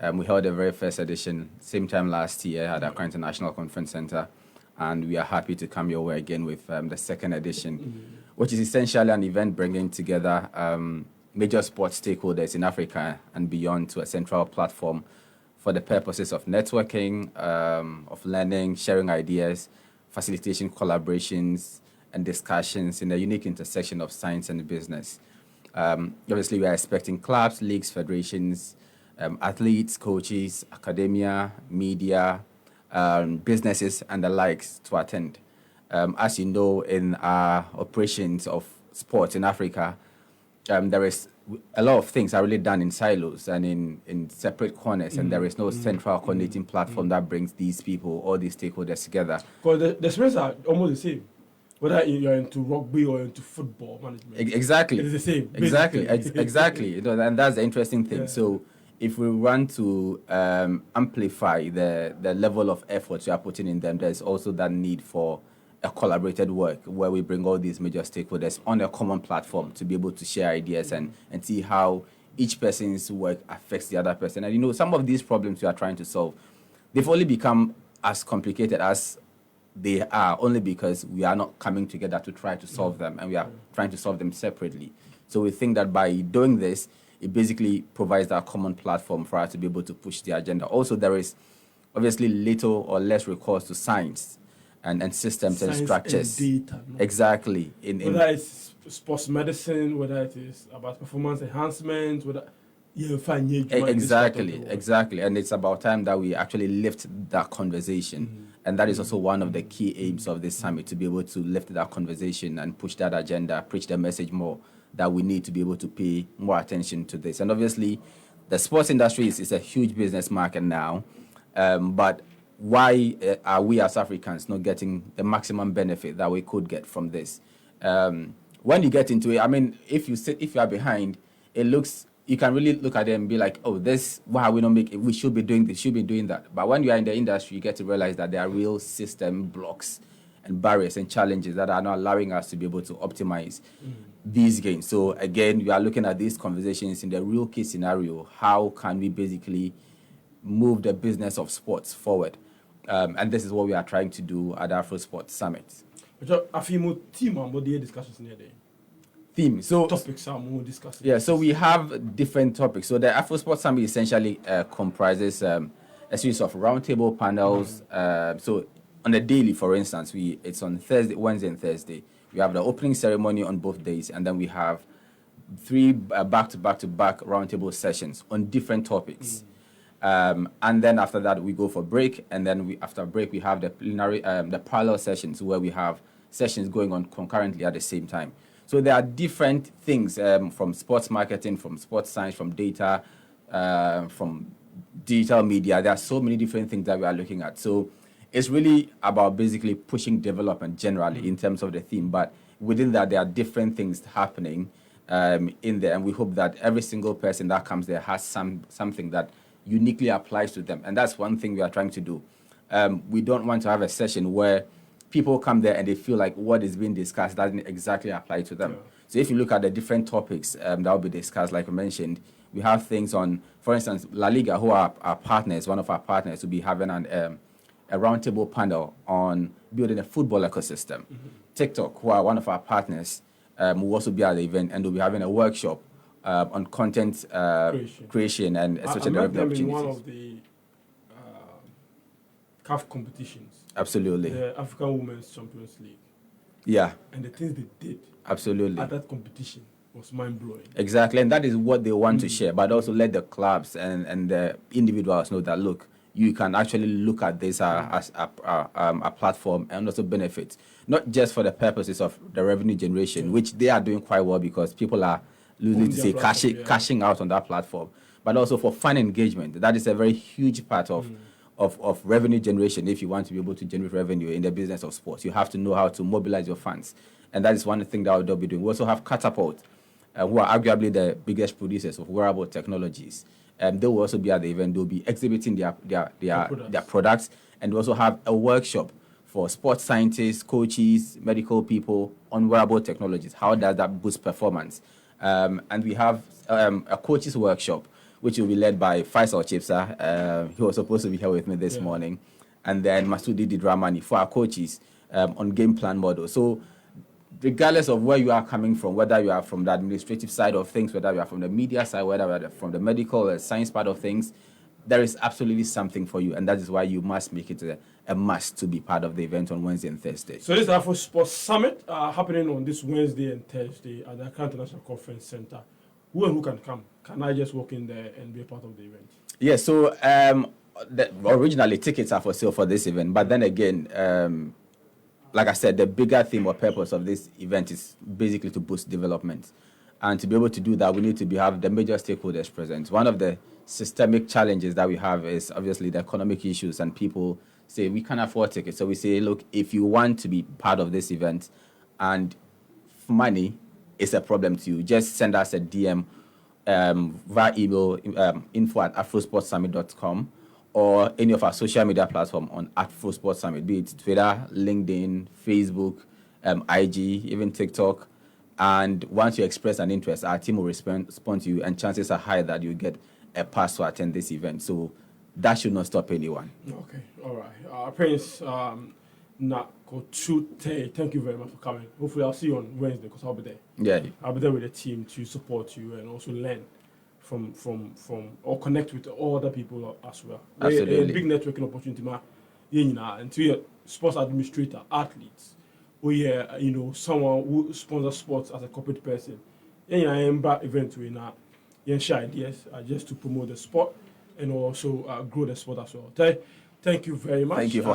We held the very first edition, same time last year at our International Conference Center. And we are happy to come your way again with the second edition, which is essentially an event bringing together major sports stakeholders in Africa and beyond to a central platform for the purposes of networking, of learning, sharing ideas, facilitation collaborations, and discussions in the unique intersection of science and business. Obviously, we are expecting clubs, leagues, federations, athletes, coaches, academia, media, businesses, and the likes to attend. As you know, in our operations of sports in Africa, there is a lot of things are really done in silos and in separate corners, and there is no central coordinating platform that brings these people, all these stakeholders together. Because the spirits are almost the same, whether you're into rugby or into football management. Exactly. It's the same. Exactly. Exactly. And that's the interesting thing. Yeah. So if we want to amplify the level of efforts we are putting in them, there's also that need for a collaborated work where we bring all these major stakeholders on a common platform to be able to share ideas and see how each person's work affects the other person. And some of these problems we are trying to solve, they've only become as complicated as they are only because we are not coming together to try to solve them, and we are trying to solve them separately. So we think that by doing this, it basically provides that common platform for us to be able to push the agenda. Also, there is obviously little or less recourse to science and systems and structures. And data. No? Exactly. Whether it's sports medicine, whether it is about performance enhancement, whether exactly. And it's about time that we actually lift that conversation. And that is also one of the key aims of this summit, to be able to lift that conversation and push that agenda, preach the message more, that we need to be able to pay more attention to this. And obviously, the sports industry is a huge business market now. But why are we as Africans not getting the maximum benefit that we could get from this? When you get into it, I mean, if you are behind, you can really look at it and be like, oh, why are we not making it? We should be doing this, should be doing that. But when you are in the industry, you get to realize that there are real system blocks and barriers and challenges that are not allowing us to be able to optimize these gains. So again, we are looking at these conversations in the real case scenario. How can we basically move the business of sports forward? And this is what we are trying to do at the Afro Sports Summit. Theme. So topics are more discussed. Yeah, so we have different topics. So the Afro Sports Summit essentially comprises a series of roundtable panels. So on the daily, for instance, it's on Wednesday and Thursday. We have the opening ceremony on both days, and then we have 3 back-to-back roundtable sessions on different topics. And then after that, we go for break, and then after break, we have the plenary, the parallel sessions where we have sessions going on concurrently at the same time. So there are different things from sports marketing, from sports science, from data, from digital media. There are so many different things that we are looking at. So it's really about basically pushing development generally in terms of the theme. But within that, there are different things happening in there. And we hope that every single person that comes there has something that uniquely applies to them. And that's one thing we are trying to do. We don't want to have a session where people come there and they feel like what is being discussed doesn't exactly apply to them. Yeah. So if you look at the different topics that will be discussed, like I mentioned, we have things on, for instance, La Liga, who are our partners, one of our partners, will be having a roundtable panel on building a football ecosystem. TikTok, who are one of our partners, will also be at the event, and they'll be having a workshop on content creation and social development opportunities. One of the CAF competitions. Absolutely. The African Women's Champions League. Yeah. And the things they did. Absolutely. At that competition was mind-blowing. Exactly, and that is what they want to share, but also let the clubs and the individuals know that, look, you can actually look at this as a platform and also benefit, not just for the purposes of the revenue generation, which they are doing quite well because people are losing to say cashing out on that platform, but also for fan engagement. That is a very huge part of revenue generation. If you want to be able to generate revenue in the business of sports, you have to know how to mobilize your fans. And that is one thing that they'll be doing. We also have Catapult, who are arguably the biggest producers of wearable technologies. They will also be at the event. They'll be exhibiting their products. And we also have a workshop for sports scientists, coaches, medical people on wearable technologies. How does that boost performance? And we have a coaches workshop, which will be led by Faisal Chipsa. He was supposed to be here with me this morning. And then Masudi Didramani for our coaches on game plan model. So regardless of where you are coming from, whether you are from the administrative side of things, whether you are from the media side, whether you are from the medical or science part of things, there is absolutely something for you. And that is why you must make it a must to be part of the event on Wednesday and Thursday. So this is Afro Sports Summit happening on this Wednesday and Thursday at the Accra International Conference Center. Who and who can come? Can I just walk in there and be a part of the event? Yeah, so originally tickets are for sale for this event. But then again, like I said, the bigger theme or purpose of this event is basically to boost development. And to be able to do that, we need to have the major stakeholders present. One of the systemic challenges that we have is obviously the economic issues, and people say we can't afford tickets. So we say, look, if you want to be part of this event and money is a problem to you, just send us a DM via email, info@afrosportsummit.com, or any of our social media platform on Afro Sports Summit, be it Twitter, LinkedIn, Facebook, IG, even TikTok. And once you express an interest, our team will respond to you, and chances are high that you get a pass to attend this event. So that should not stop anyone. Okay, all right. Prince Nakotute, thank you very much for coming. Hopefully I'll see you on Wednesday because I'll be there. Yeah. I'll be there with the team to support you and also learn from or connect with all other people as well. Absolutely. A big networking opportunity, and to your sports administrator, athletes, or someone who sponsors sports as a corporate person. Event we share ideas just to promote the sport and also grow the sport as well. Thank you very much. Thank you for